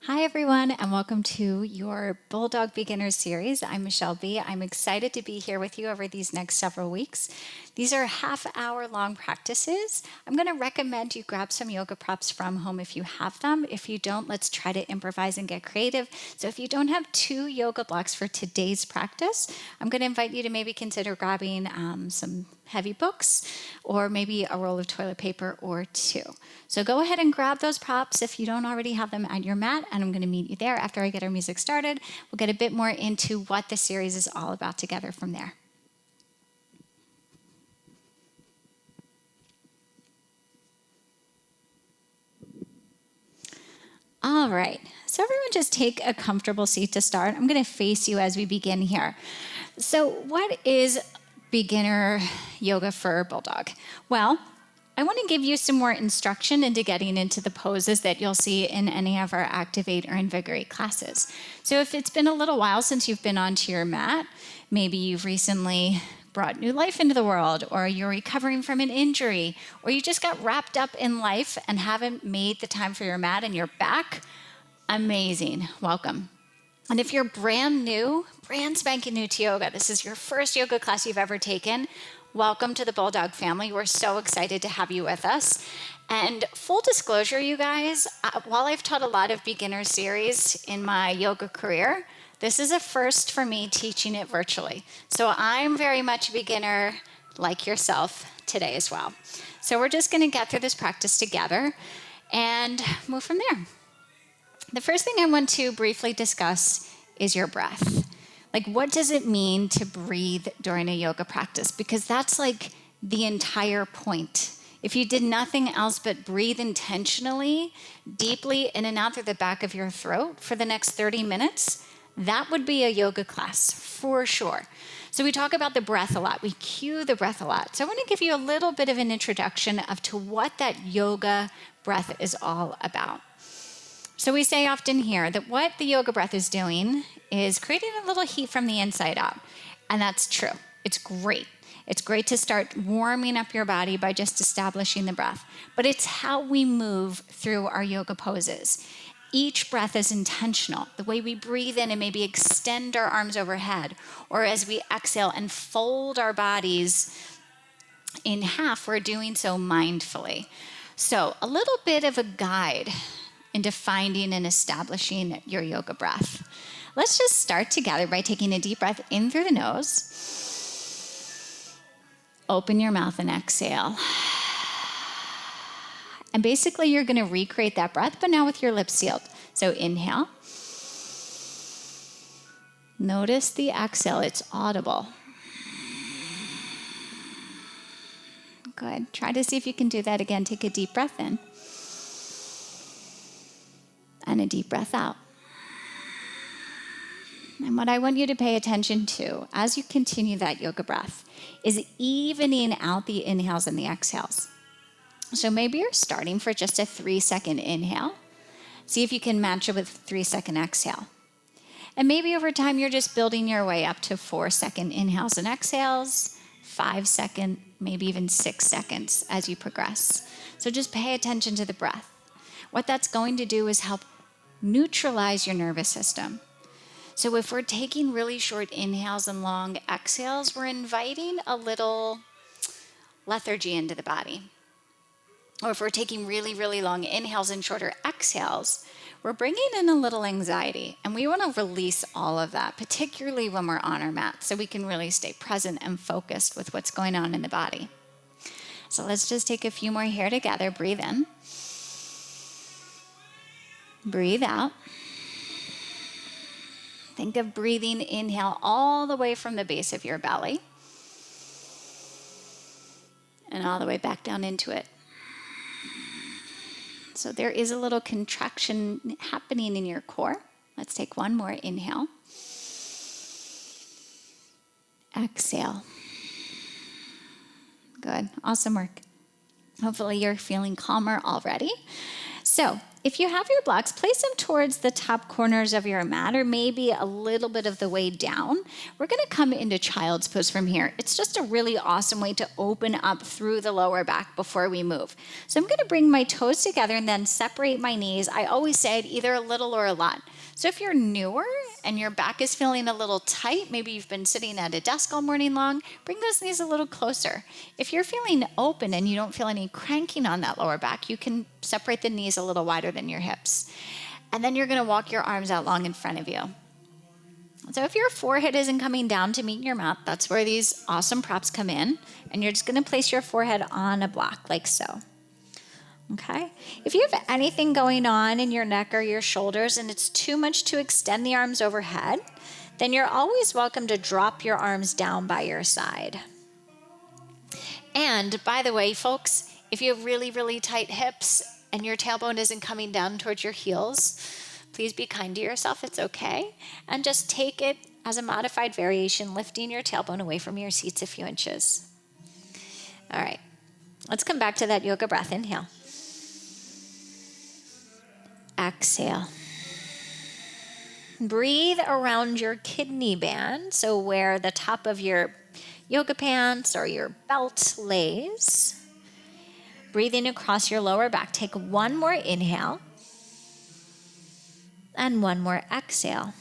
Hi everyone, and welcome to your Bulldog Beginners series. I'm Michelle B. I'm excited to be here with you over these next several weeks. These are half-hour long practices. I'm going to recommend you grab some yoga props from home if you have them. If you don't, let's try to improvise and get creative. So if you don't have 2 yoga blocks for today's practice, I'm going to invite you to maybe consider grabbing some heavy books or maybe a roll of toilet paper or 2. So go ahead and grab those props if you don't already have them at your mat, and I'm going to meet you there after I get our music started. We'll get a bit more into what the series is all about together from there. All right, so everyone just take a comfortable seat to start. I'm going to face you as we begin here. So what is beginner yoga for Bulldog? Well, I want to give you some more instruction into getting into the poses that you'll see in any of our Activate or Invigorate classes. So if it's been a little while since you've been onto your mat, maybe you've recently brought new life into the world, or you're recovering from an injury, or you just got wrapped up in life and haven't made the time for your mat and you're back, amazing, welcome. And if you're brand spanking new to yoga, this is your first yoga class you've ever taken, welcome to the Bulldog family. We're so excited to have you with us. And full disclosure, you guys, while I've taught a lot of beginner series in my yoga career, this is a first for me teaching it virtually. So I'm very much a beginner like yourself today as well. So we're just going to get through this practice together and move from there. The first thing I want to briefly discuss is your breath. Like, what does it mean to breathe during a yoga practice? Because that's like the entire point. If you did nothing else but breathe intentionally, deeply in and out through the back of your throat for the next 30 minutes, that would be a yoga class for sure. So we talk about the breath a lot. We cue the breath a lot. So I want to give you a little bit of an introduction of to what that yoga breath is all about. So we say often here that what the yoga breath is doing is creating a little heat from the inside out. And that's true. It's great. It's great to start warming up your body by just establishing the breath. But it's how we move through our yoga poses. Each breath is intentional. The way we breathe in and maybe extend our arms overhead, or as we exhale and fold our bodies in half, we're doing so mindfully. So a little bit of a guide into finding and establishing your yoga breath. Let's just start together by taking a deep breath in through the nose. Open your mouth and exhale. And basically you're going to recreate that breath, but now with your lips sealed. So inhale. Notice the exhale, it's audible. Good. Try to see if you can do that again. Take a deep breath in. And a deep breath out. And what I want you to pay attention to as you continue that yoga breath is evening out the inhales and the exhales. So maybe you're starting for just a 3-second inhale. See if you can match it with a 3-second exhale. And maybe over time you're just building your way up to 4-second inhales and exhales, 5-second, maybe even 6 seconds as you progress. So just pay attention to the breath. What that's going to do is help neutralize your nervous system. So if we're taking really short inhales and long exhales, we're inviting a little lethargy into the body. Or if we're taking really, really long inhales and shorter exhales, we're bringing in a little anxiety. And we want to release all of that, particularly when we're on our mat, so we can really stay present and focused with what's going on in the body. So let's just take a few more here together. Breathe in. Breathe out. Think of breathing inhale all the way from the base of your belly and all the way back down into it. So there is a little contraction happening in your core. Let's take one more inhale. Exhale. Good. Awesome work. Hopefully you're feeling calmer already. So if you have your blocks, place them towards the top corners of your mat or maybe a little bit of the way down. We're going to come into child's pose from here. It's just a really awesome way to open up through the lower back before we move. So I'm going to bring my toes together and then separate my knees. I always say it either a little or a lot. So if you're newer and your back is feeling a little tight, maybe you've been sitting at a desk all morning long, bring those knees a little closer. If you're feeling open and you don't feel any cranking on that lower back, you can separate the knees a little wider than your hips. And then you're going to walk your arms out long in front of you. So if your forehead isn't coming down to meet your mat, that's where these awesome props come in. And you're just going to place your forehead on a block like so. Okay? If you have anything going on in your neck or your shoulders and it's too much to extend the arms overhead, then you're always welcome to drop your arms down by your side. And by the way, folks, if you have really, really tight hips and your tailbone isn't coming down towards your heels, please be kind to yourself. It's okay. And just take it as a modified variation, lifting your tailbone away from your seats a few inches. All right. Let's come back to that yoga breath. Inhale. Exhale. Breathe around your kidney band, so where the top of your yoga pants or your belt lays. Breathing across your lower back. Take one more inhale and one more exhale.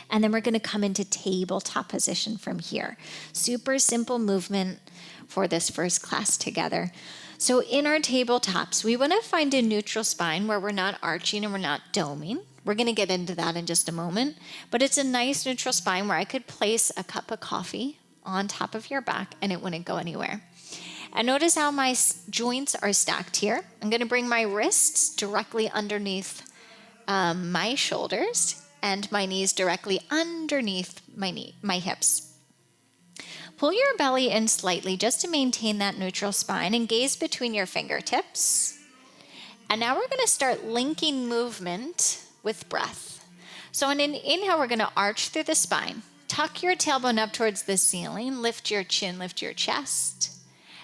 And then we're going to come into tabletop position from here. Super simple movement for this first class together. So in our tabletops, we want to find a neutral spine where we're not arching and we're not doming. We're going to get into that in just a moment. But it's a nice neutral spine where I could place a cup of coffee on top of your back and it wouldn't go anywhere. And notice how my joints are stacked here. I'm going to bring my wrists directly underneath my shoulders and my knees directly underneath my hips. Pull your belly in slightly just to maintain that neutral spine and gaze between your fingertips. And now we're going to start linking movement with breath. So on an inhale, we're going to arch through the spine. Tuck your tailbone up towards the ceiling. Lift your chin, lift your chest.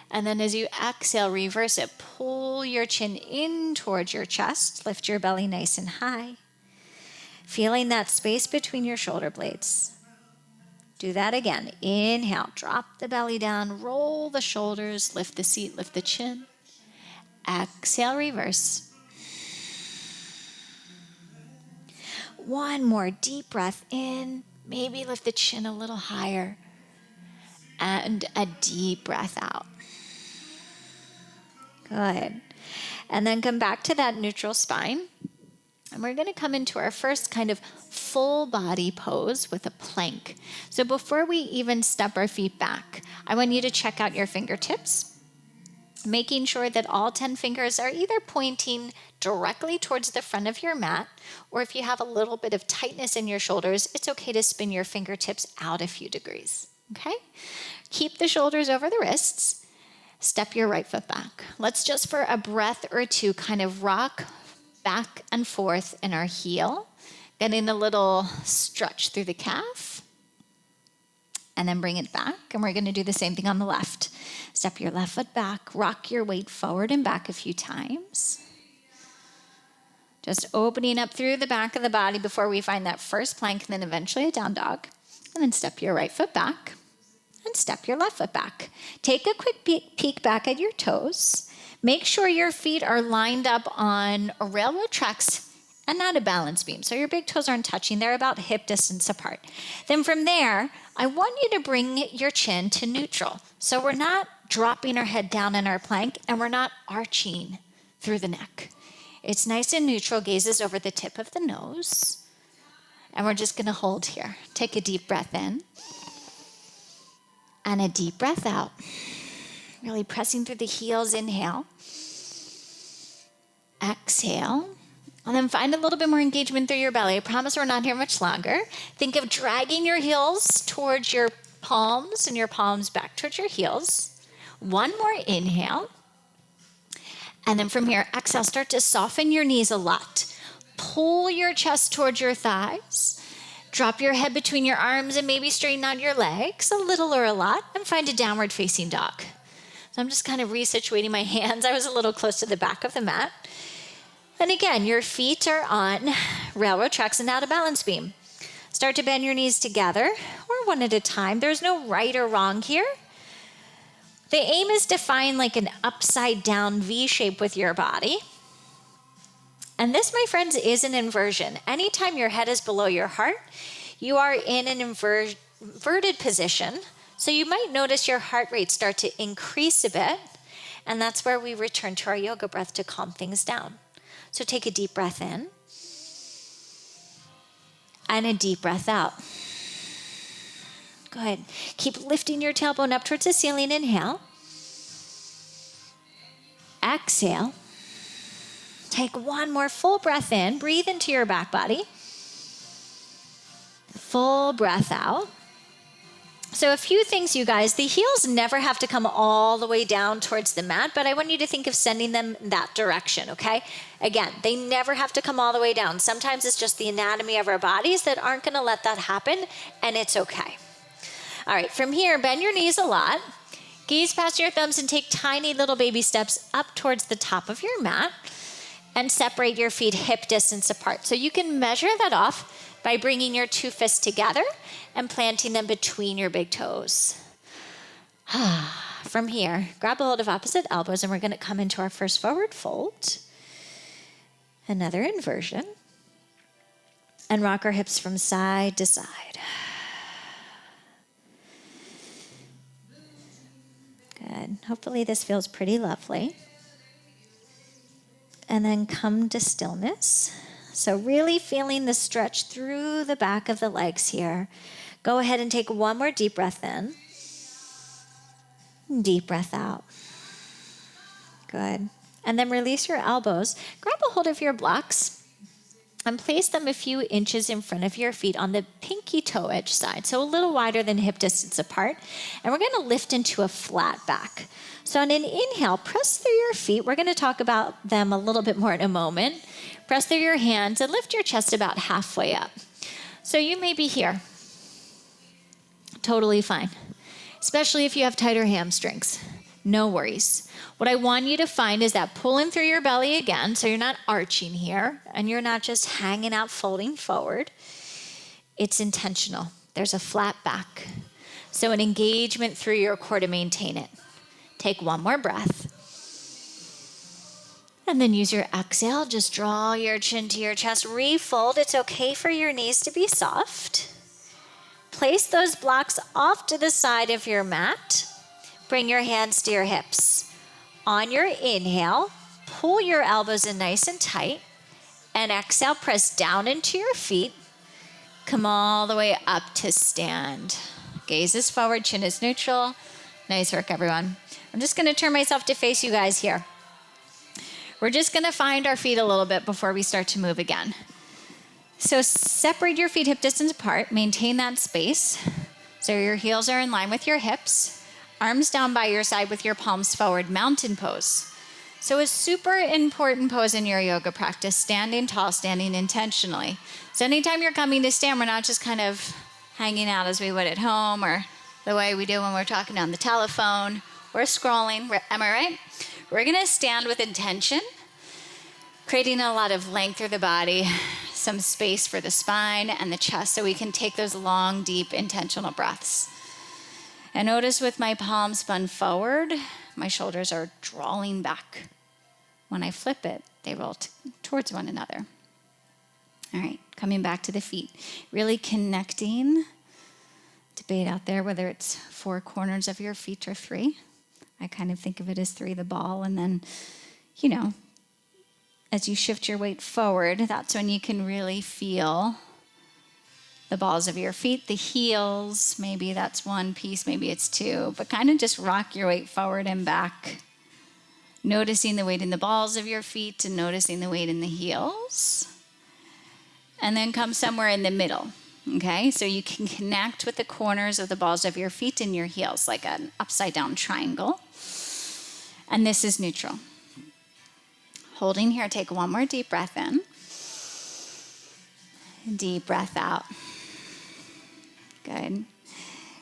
And then as you exhale, reverse it. Pull your chin in towards your chest. Lift your belly nice and high. Feeling that space between your shoulder blades. Do that again. Inhale, drop the belly down, roll the shoulders, lift the seat, lift the chin. Exhale, reverse. One more deep breath in. Maybe lift the chin a little higher. And a deep breath out. Good. And then come back to that neutral spine. And we're going to come into our first kind of full body pose with a plank. So before we even step our feet back, I want you to check out your fingertips, making sure that all 10 fingers are either pointing directly towards the front of your mat, or if you have a little bit of tightness in your shoulders, it's okay to spin your fingertips out a few degrees, okay? Keep the shoulders over the wrists. Step your right foot back. Let's just for a breath or two kind of rock back and forth in our heel, getting a little stretch through the calf, and then bring it back. And we're going to do the same thing on the left. Step your left foot back, rock your weight forward and back a few times. Just opening up through the back of the body before we find that first plank, and then eventually a down dog. And then step your right foot back and step your left foot back. Take a quick peek back at your toes. Make sure your feet are lined up on railroad tracks and not a balance beam. So your big toes aren't touching. They're about hip distance apart. Then from there, I want you to bring your chin to neutral. So we're not dropping our head down in our plank and we're not arching through the neck. It's nice and neutral, gazes over the tip of the nose. And we're just going to hold here. Take a deep breath in and a deep breath out. Really pressing through the heels, inhale. Exhale. And then find a little bit more engagement through your belly. I promise we're not here much longer. Think of dragging your heels towards your palms and your palms back towards your heels. One more inhale. And then from here, exhale, start to soften your knees a lot. Pull your chest towards your thighs. Drop your head between your arms and maybe straighten out your legs a little or a lot and find a downward facing dog. So I'm just kind of resituating my hands. I was a little close to the back of the mat. And again, your feet are on railroad tracks and out of balance beam. Start to bend your knees together or one at a time. There's no right or wrong here. The aim is to find like an upside down V shape with your body. And this, my friends, is an inversion. Anytime your head is below your heart, you are in an inverted position. So you might notice your heart rate start to increase a bit. And that's where we return to our yoga breath to calm things down. So take a deep breath in and a deep breath out. Go ahead. Keep lifting your tailbone up towards the ceiling. Inhale. Exhale. Take one more full breath in. Breathe into your back body. Full breath out. So a few things, you guys. The heels never have to come all the way down towards the mat, but I want you to think of sending them that direction, okay? Again, they never have to come all the way down. Sometimes it's just the anatomy of our bodies that aren't going to let that happen, and it's okay. All right, from here, bend your knees a lot. Gaze past your thumbs and take tiny little baby steps up towards the top of your mat and separate your feet hip distance apart. So you can measure that off by bringing your two fists together and planting them between your big toes. From here, grab a hold of opposite elbows and we're going to come into our first forward fold. Another inversion. And rock our hips from side to side. Good. Hopefully this feels pretty lovely. And then come to stillness. So really feeling the stretch through the back of the legs here. Go ahead and take one more deep breath in. Deep breath out. Good. And then release your elbows. Grab a hold of your blocks and place them a few inches in front of your feet on the pinky toe edge side. So a little wider than hip distance apart. And we're going to lift into a flat back. So on an inhale, press through your feet. We're going to talk about them a little bit more in a moment. Press through your hands and lift your chest about halfway up. So you may be here. Totally fine. Especially if you have tighter hamstrings. No worries. What I want you to find is that pulling through your belly again, so you're not arching here, and you're not just hanging out, folding forward. It's intentional. There's a flat back. So an engagement through your core to maintain it. Take one more breath. And then use your exhale. Just draw your chin to your chest. Refold. It's okay for your knees to be soft. Place those blocks off to the side of your mat. Bring your hands to your hips. On your inhale, pull your elbows in nice and tight. And exhale, press down into your feet. Come all the way up to stand. Gaze is forward, chin is neutral. Nice work, everyone. I'm just going to turn myself to face you guys here. We're just going to find our feet a little bit before we start to move again. So separate your feet hip distance apart. Maintain that space. So your heels are in line with your hips. Arms down by your side with your palms forward. Mountain pose. So a super important pose in your yoga practice. Standing tall, standing intentionally. So anytime you're coming to stand, we're not just kind of hanging out as we would at home or the way we do when we're talking on the telephone. We're scrolling. Am I right? We're going to stand with intention, creating a lot of length through the body, some space for the spine and the chest so we can take those long, deep, intentional breaths. And notice with my palms spun forward, my shoulders are drawing back. When I flip it, they roll towards one another. All right, coming back to the feet. Really connecting. Debate out there whether it's 4 corners of your feet or 3. I kind of think of it as 3, the ball. And then, as you shift your weight forward, that's when you can really feel the balls of your feet, the heels. Maybe that's 1 piece, maybe it's 2. But kind of just rock your weight forward and back. Noticing the weight in the balls of your feet and noticing the weight in the heels. And then come somewhere in the middle. Okay, so you can connect with the corners of the balls of your feet and your heels like an upside down triangle. And this is neutral. Holding here, take one more deep breath in. Deep breath out. Good.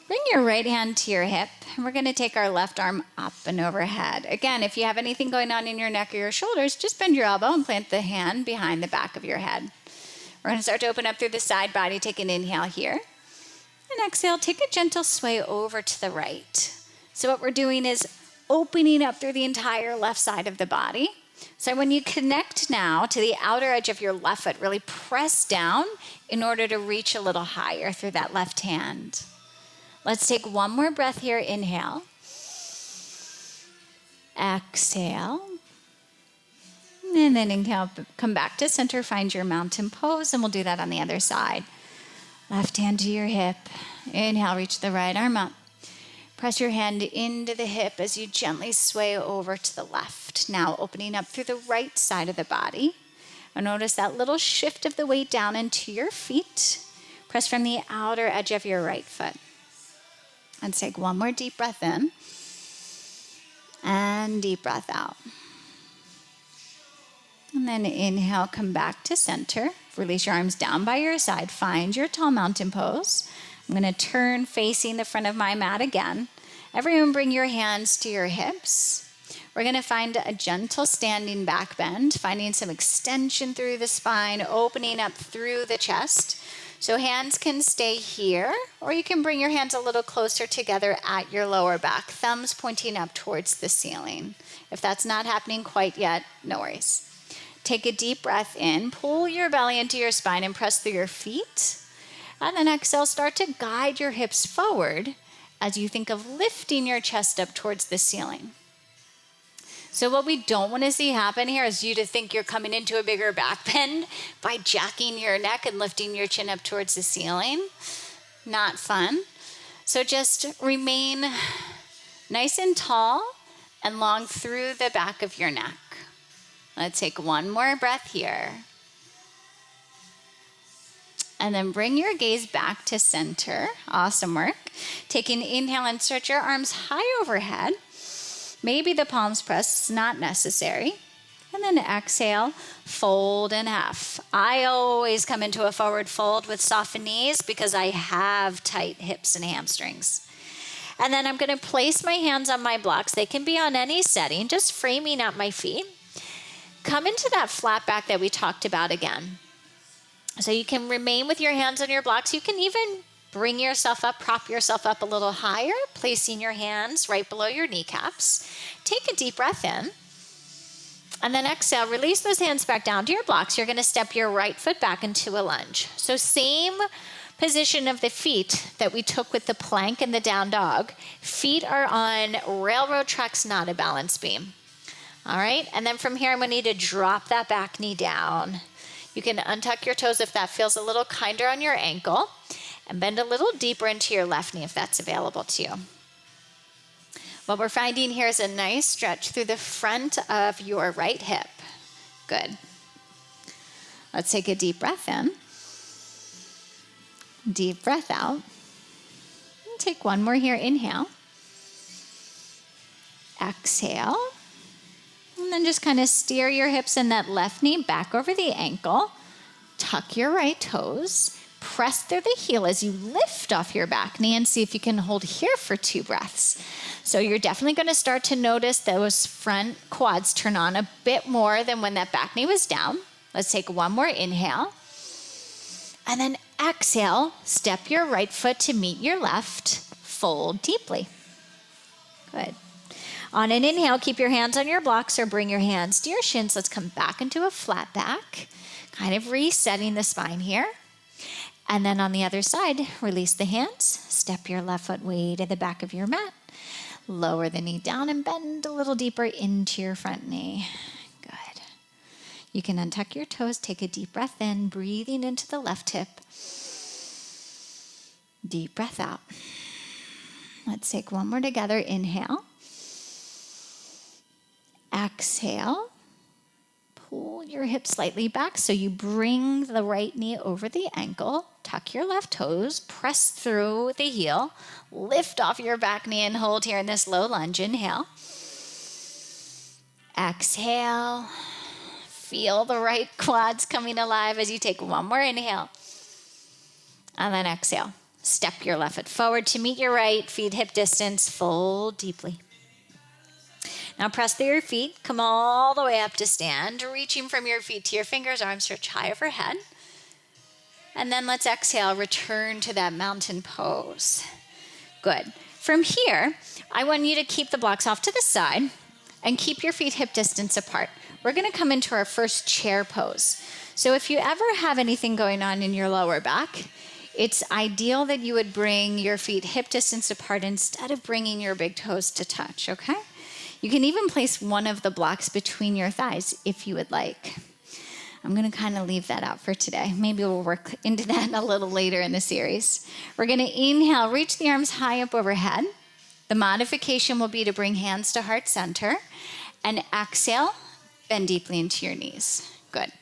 Bring your right hand to your hip, and we're going to take our left arm up and overhead. Again, if you have anything going on in your neck or your shoulders, just bend your elbow and plant the hand behind the back of your head. We're going to start to open up through the side body. Take an inhale here. And exhale, take a gentle sway over to the right. So what we're doing is opening up through the entire left side of the body. So when you connect now to the outer edge of your left foot, really press down in order to reach a little higher through that left hand. Let's take one more breath here. Inhale. Exhale. And then inhale, come back to center, find your mountain pose, and we'll do that on the other side. Left hand to your hip. Inhale, reach the right arm up. Press your hand into the hip as you gently sway over to the left. Now opening up through the right side of the body. And notice that little shift of the weight down into your feet. Press from the outer edge of your right foot. And take one more deep breath in. And deep breath out. And then inhale, come back to center. Release your arms down by your side. Find your tall mountain pose. I'm going to turn facing the front of my mat again. Everyone bring your hands to your hips. We're going to find a gentle standing back bend, finding some extension through the spine, opening up through the chest. So hands can stay here, or you can bring your hands a little closer together at your lower back, thumbs pointing up towards the ceiling. If that's not happening quite yet, no worries. Take a deep breath in, pull your belly into your spine and press through your feet. And then exhale, start to guide your hips forward as you think of lifting your chest up towards the ceiling. So what we don't want to see happen here is you to think you're coming into a bigger back bend by jacking your neck and lifting your chin up towards the ceiling. Not fun. So just remain nice and tall and long through the back of your neck. Let's take one more breath here. And then bring your gaze back to center. Awesome work. Take an inhale and stretch your arms high overhead. Maybe the palms press, it's not necessary. And then exhale, fold in half. I always come into a forward fold with softened knees because I have tight hips and hamstrings. And then I'm going to place my hands on my blocks. They can be on any setting, just framing out my feet. Come into that flat back that we talked about again. So you can remain with your hands on your blocks. You can even bring yourself up, prop yourself up a little higher, placing your hands right below your kneecaps. Take a deep breath in. And then exhale, release those hands back down to your blocks. You're going to step your right foot back into a lunge. So same position of the feet that we took with the plank and the down dog. Feet are on railroad tracks, not a balance beam. All right, and then from here, I'm going to need to drop that back knee down. You can untuck your toes if that feels a little kinder on your ankle, and bend a little deeper into your left knee if that's available to you. What we're finding here is a nice stretch through the front of your right hip. Good. Let's take a deep breath in. Deep breath out. And take one more here. Inhale. Exhale. And then just kind of steer your hips and that left knee back over the ankle. Tuck your right toes. Press through the heel as you lift off your back knee and see if you can hold here for 2 breaths. So you're definitely going to start to notice those front quads turn on a bit more than when that back knee was down. Let's take one more inhale. And then exhale, step your right foot to meet your left. Fold deeply. Good. On an inhale, keep your hands on your blocks or bring your hands to your shins. Let's come back into a flat back, kind of resetting the spine here. And then on the other side, release the hands. Step your left foot way to the back of your mat. Lower the knee down and bend a little deeper into your front knee. Good. You can untuck your toes. Take a deep breath in, breathing into the left hip. Deep breath out. Let's take one more together. Inhale. Exhale. Pull your hips slightly back so you bring the right knee over the ankle. Tuck your left toes. Press through the heel. Lift off your back knee and hold here in this low lunge. Inhale. Exhale. Feel the right quads coming alive as you take one more inhale. And then exhale. Step your left foot forward to meet your right, feet hip distance, fold deeply. Now press through your feet, come all the way up to stand, reaching from your feet to your fingers, arms stretch high overhead. And then let's exhale, return to that mountain pose. Good. From here, I want you to keep the blocks off to the side and keep your feet hip distance apart. We're gonna come into our first chair pose. So if you ever have anything going on in your lower back, it's ideal that you would bring your feet hip distance apart instead of bringing your big toes to touch, okay? You can even place one of the blocks between your thighs if you would like. I'm gonna kind of leave that out for today. Maybe we'll work into that a little later in the series. We're gonna inhale, reach the arms high up overhead. The modification will be to bring hands to heart center, and exhale, bend deeply into your knees. Good.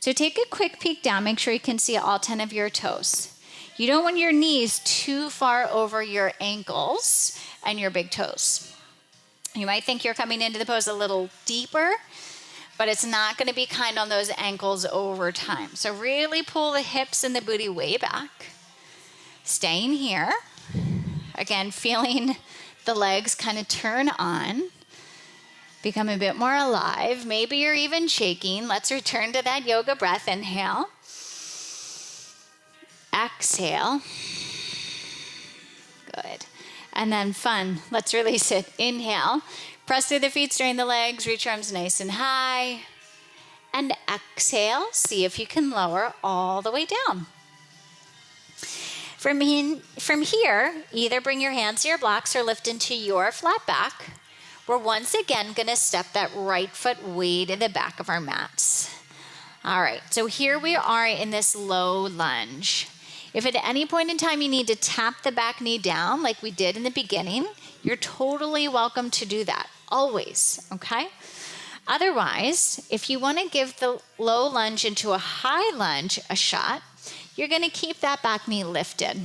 So take a quick peek down, make sure you can see all 10 of your toes. You don't want your knees too far over your ankles and your big toes. You might think you're coming into the pose a little deeper, but it's not going to be kind on those ankles over time. So really pull the hips and the booty way back. Staying here. Again, feeling the legs kind of turn on. Become a bit more alive. Maybe you're even shaking. Let's return to that yoga breath. Inhale. Exhale. Good. And then fun. Let's release it. Inhale. Press through the feet, strain the legs, reach your arms nice and high. And exhale. See if you can lower all the way down. From here, either bring your hands to your blocks or lift into your flat back. We're once again going to step that right foot way to the back of our mats. All right, so here we are in this low lunge. If at any point in time you need to tap the back knee down like we did in the beginning, you're totally welcome to do that, always, okay? Otherwise, if you want to give the low lunge into a high lunge a shot, you're going to keep that back knee lifted.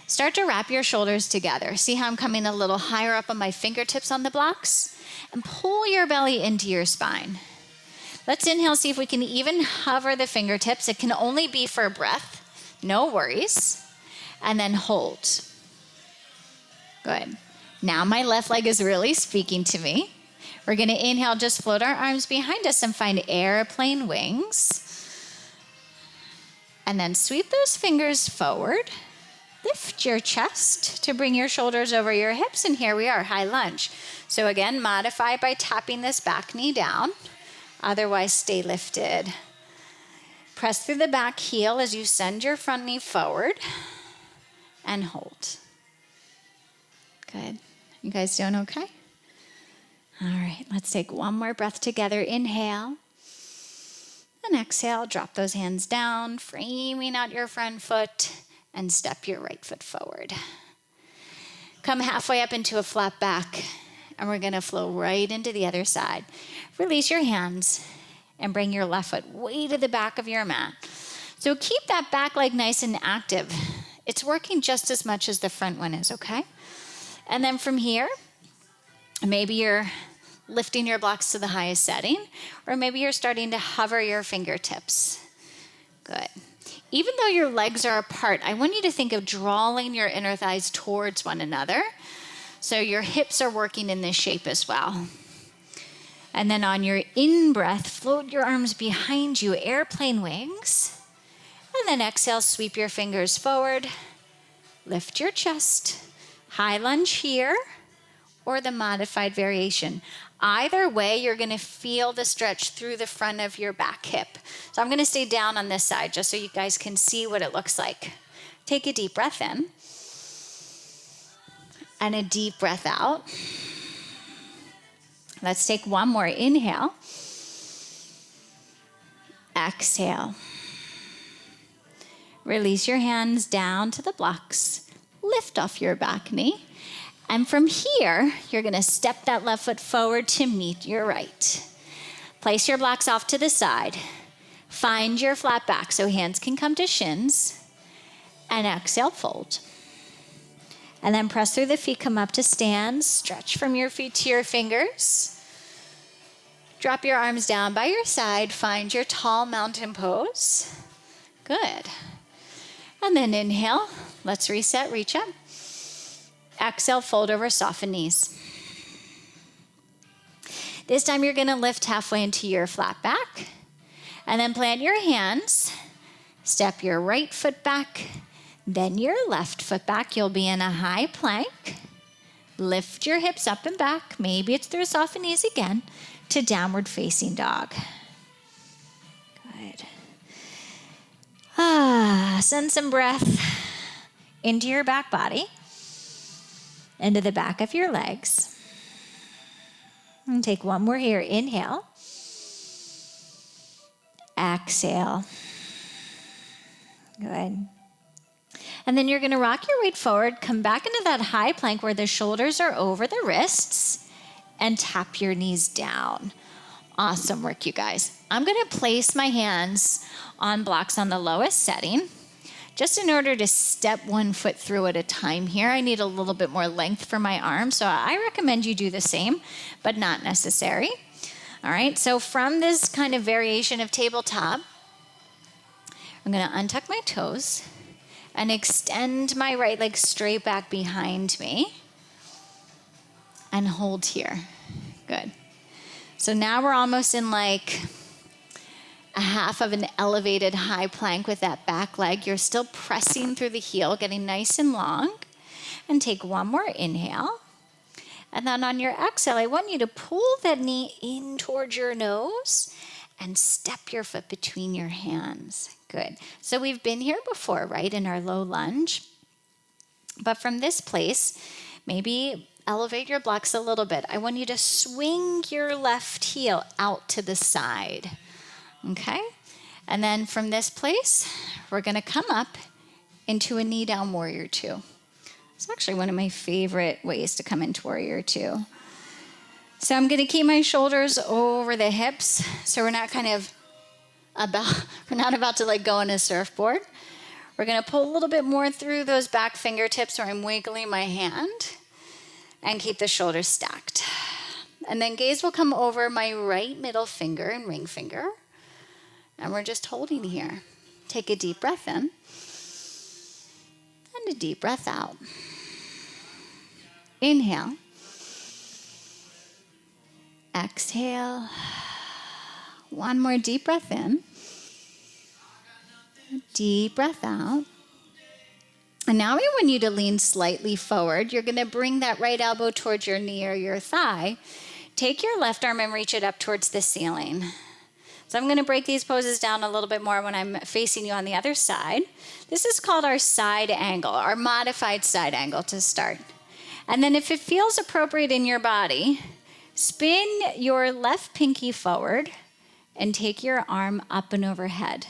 Start to wrap your shoulders together. See how I'm coming a little higher up on my fingertips on the blocks? And pull your belly into your spine. Let's inhale, see if we can even hover the fingertips. It can only be for a breath. No worries. And then hold. Good. Now my left leg is really speaking to me. We're going to inhale, just float our arms behind us and find airplane wings. And then sweep those fingers forward. Lift your chest to bring your shoulders over your hips. And here we are, high lunge. So again, modify by tapping this back knee down. Otherwise, stay lifted. Press through the back heel as you send your front knee forward and hold. Good. You guys doing okay? All right, let's take one more breath together. Inhale and exhale. Drop those hands down, framing out your front foot, and step your right foot forward. Come halfway up into a flat back, and we're going to flow right into the other side. Release your hands and bring your left foot way to the back of your mat. So keep that back leg nice and active. It's working just as much as the front one is, okay? And then from here, maybe you're lifting your blocks to the highest setting, or maybe you're starting to hover your fingertips. Good. Even though your legs are apart, I want you to think of drawing your inner thighs towards one another. So your hips are working in this shape as well. And then on your in-breath, float your arms behind you, airplane wings. And then exhale, sweep your fingers forward. Lift your chest. High lunge here, or the modified variation. Either way, you're going to feel the stretch through the front of your back hip. So I'm going to stay down on this side just so you guys can see what it looks like. Take a deep breath in. And a deep breath out. Let's take one more. Inhale. Exhale. Release your hands down to the blocks. Lift off your back knee. And from here, you're going to step that left foot forward to meet your right. Place your blocks off to the side. Find your flat back so hands can come to shins. And exhale, fold. And then press through the feet, come up to stand. Stretch from your feet to your fingers. Drop your arms down by your side. Find your tall mountain pose. Good. And then inhale, let's reset, reach up. Exhale, fold over, soften knees. This time you're gonna lift halfway into your flat back, and then plant your hands, step your right foot back, then your left foot back. You'll be in a high plank. Lift your hips up and back, maybe it's through soften knees again, to downward facing dog. Good. Send some breath into your back body, into the back of your legs. And take one more here. Inhale. Exhale. Good. And then you're going to rock your weight forward, come back into that high plank where the shoulders are over the wrists, and tap your knees down. Awesome work, you guys. I'm going to place my hands on blocks on the lowest setting, just in order to step one foot through at a time here. I need a little bit more length for my arms, so I recommend you do the same, but not necessary. All right, so from this kind of variation of tabletop, I'm going to untuck my toes and extend my right leg straight back behind me and hold here. Good. So now we're almost in like a half of an elevated high plank with that back leg. You're still pressing through the heel, getting nice and long. And take one more inhale. And then on your exhale, I want you to pull that knee in towards your nose and step your foot between your hands. Good. So we've been here before, right, in our low lunge. But from this place, maybe elevate your blocks a little bit. I want you to swing your left heel out to the side. Okay? And then from this place, we're going to come up into a knee down warrior two. It's actually one of my favorite ways to come into warrior two. So I'm going to keep my shoulders over the hips, so we're not about to like go on a surfboard. We're going to pull a little bit more through those back fingertips where I'm wiggling my hand, and keep the shoulders stacked. And then gaze will come over my right middle finger and ring finger. And we're just holding here. Take a deep breath in and a deep breath out. Inhale. Exhale. One more deep breath in. Deep breath out. And now we want you to lean slightly forward. You're going to bring that right elbow towards your knee or your thigh. Take your left arm and reach it up towards the ceiling. So I'm going to break these poses down a little bit more when I'm facing you on the other side. This is called our side angle, our modified side angle to start. And then if it feels appropriate in your body, spin your left pinky forward and take your arm up and overhead.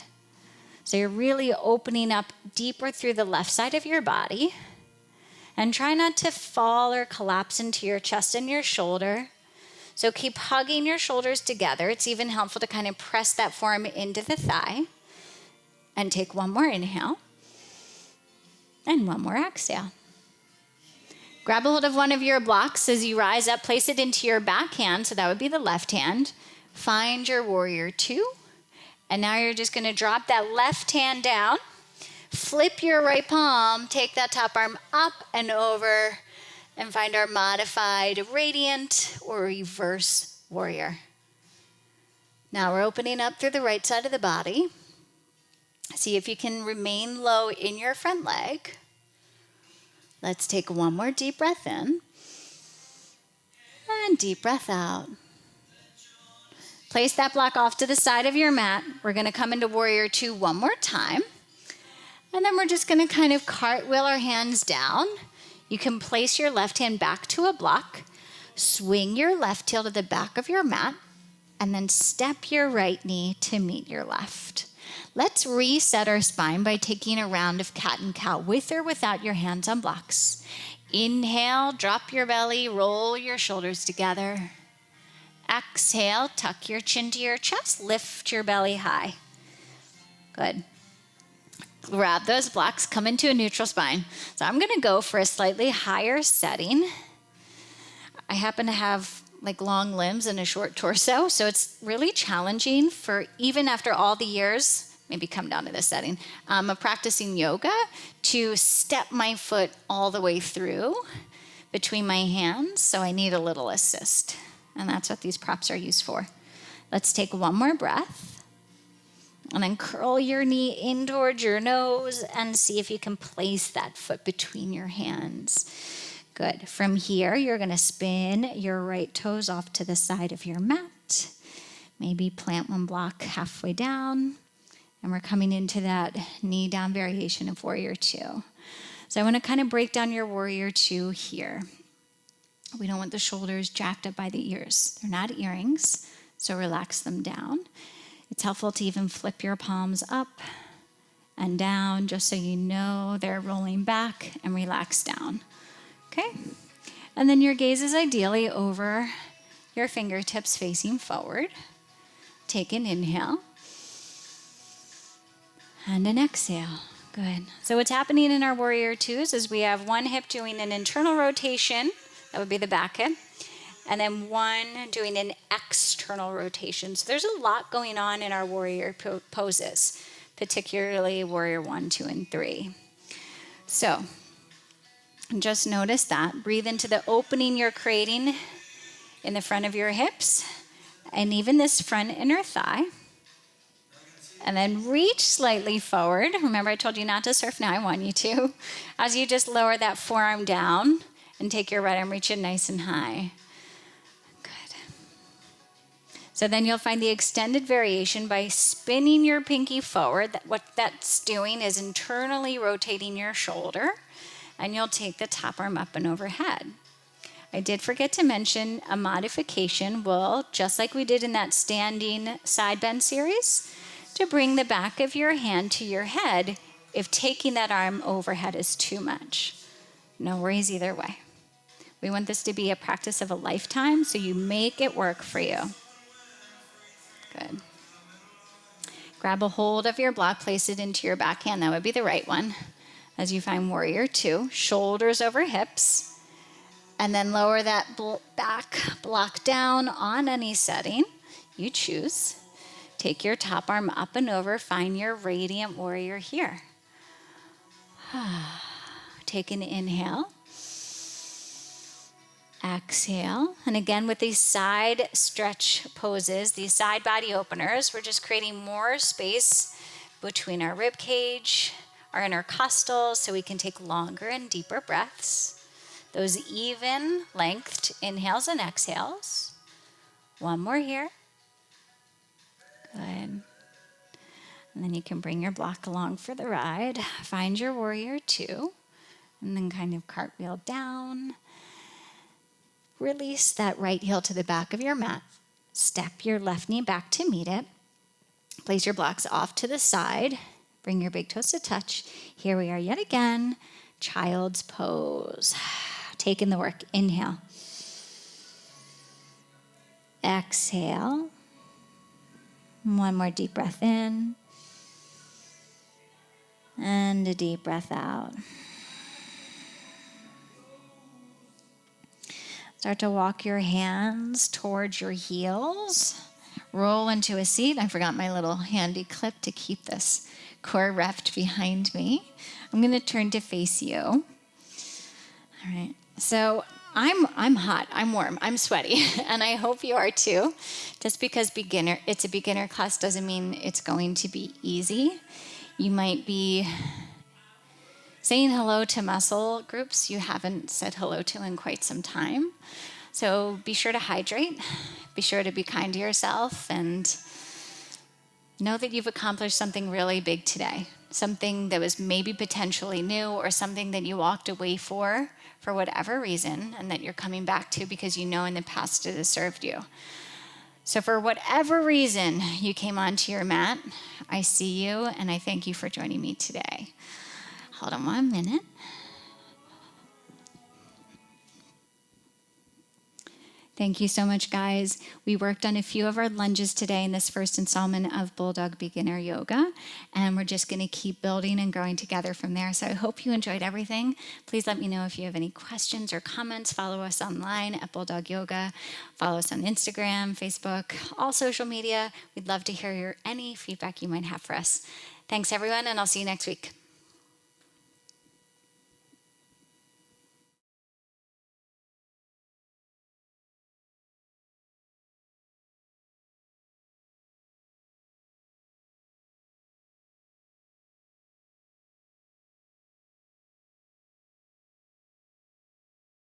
So you're really opening up deeper through the left side of your body. And try not to fall or collapse into your chest and your shoulder. So keep hugging your shoulders together. It's even helpful to kind of press that forearm into the thigh. And take one more inhale. And one more exhale. Grab a hold of one of your blocks as you rise up. Place it into your back hand. So that would be the left hand. Find your warrior two. And now you're just going to drop that left hand down. Flip your right palm. Take that top arm up and over. And find our modified radiant or reverse warrior. Now we're opening up through the right side of the body. See if you can remain low in your front leg. Let's take one more deep breath in. And deep breath out. Place that block off to the side of your mat. We're going to come into warrior two one more time. And then we're just going to kind of cartwheel our hands down. You can place your left hand back to a block, swing your left heel to the back of your mat, and then step your right knee to meet your left. Let's reset our spine by taking a round of cat and cow with or without your hands on blocks. Inhale, drop your belly, roll your shoulders together. Exhale, tuck your chin to your chest, lift your belly high. Good. Grab those blocks, come into a neutral spine. So I'm going to go for a slightly higher setting. I happen to have like long limbs and a short torso, so it's really challenging for even after all the years maybe come down to this setting, of practicing yoga to step my foot all the way through between my hands. So I need a little assist. And that's what these props are used for. Let's take one more breath. And then curl your knee in towards your nose and see if you can place that foot between your hands. Good. From here, you're going to spin your right toes off to the side of your mat. Maybe plant one block halfway down. And we're coming into that knee down variation of Warrior Two. So I want to kind of break down your Warrior Two here. We don't want the shoulders jacked up by the ears. They're not earrings, so relax them down. It's helpful to even flip your palms up and down just so you know they're rolling back and relax down. Okay? And then your gaze is ideally over your fingertips facing forward. Take an inhale and an exhale. Good. So what's happening in our Warrior Twos is we have one hip doing an internal rotation. That would be the back hip. And then one doing an external rotation. So there's a lot going on in our warrior poses, particularly Warrior 1, 2, and 3. So just notice that. Breathe into the opening you're creating in the front of your hips and even this front inner thigh. And then reach slightly forward. Remember, I told you not to surf now. I want you to. As you just lower that forearm down and take your right arm, reach it nice and high. So then you'll find the extended variation by spinning your pinky forward. What that's doing is internally rotating your shoulder, and you'll take the top arm up and overhead. I did forget to mention a modification will, just like we did in that standing side bend series, to bring the back of your hand to your head if taking that arm overhead is too much. No worries either way. We want this to be a practice of a lifetime, so you make it work for you. Good. Grab a hold of your block, place it into your back hand. That would be the right one. As you find Warrior Two, shoulders over hips. And then lower that back block down on any setting you choose. Take your top arm up and over. Find your Radiant Warrior here. Take an inhale. Exhale. And again, with these side stretch poses, these side body openers, we're just creating more space between our rib cage, our intercostals, so we can take longer and deeper breaths. Those even lengthed inhales and exhales. One more here. Good. And then you can bring your block along for the ride. Find your Warrior Two, and then kind of cartwheel down. Release that right heel to the back of your mat. Step your left knee back to meet it. Place your blocks off to the side. Bring your big toes to touch. Here we are yet again. Child's pose. Take in the work. Inhale. Exhale. One more deep breath in. And a deep breath out. Start to walk your hands towards your heels. Roll into a seat. I forgot my little handy clip to keep this core wrapped behind me. I'm going to turn to face you. All right. So I'm hot. I'm warm. I'm sweaty. And I hope you are too. Just because it's a beginner class doesn't mean it's going to be easy. You might be saying hello to muscle groups you haven't said hello to in quite some time. So be sure to hydrate. Be sure to be kind to yourself and know that you've accomplished something really big today. Something that was maybe potentially new or something that you walked away for whatever reason and that you're coming back to because you know in the past it has served you. So for whatever reason you came onto your mat, I see you and I thank you for joining me today. Hold on 1 minute. Thank you so much, guys. We worked on a few of our lunges today in this first installment of Bulldog Beginner Yoga, and we're just going to keep building and growing together from there. So I hope you enjoyed everything. Please let me know if you have any questions or comments. Follow us online at Bulldog Yoga. Follow us on Instagram, Facebook, all social media. We'd love to hear any feedback you might have for us. Thanks, everyone, and I'll see you next week.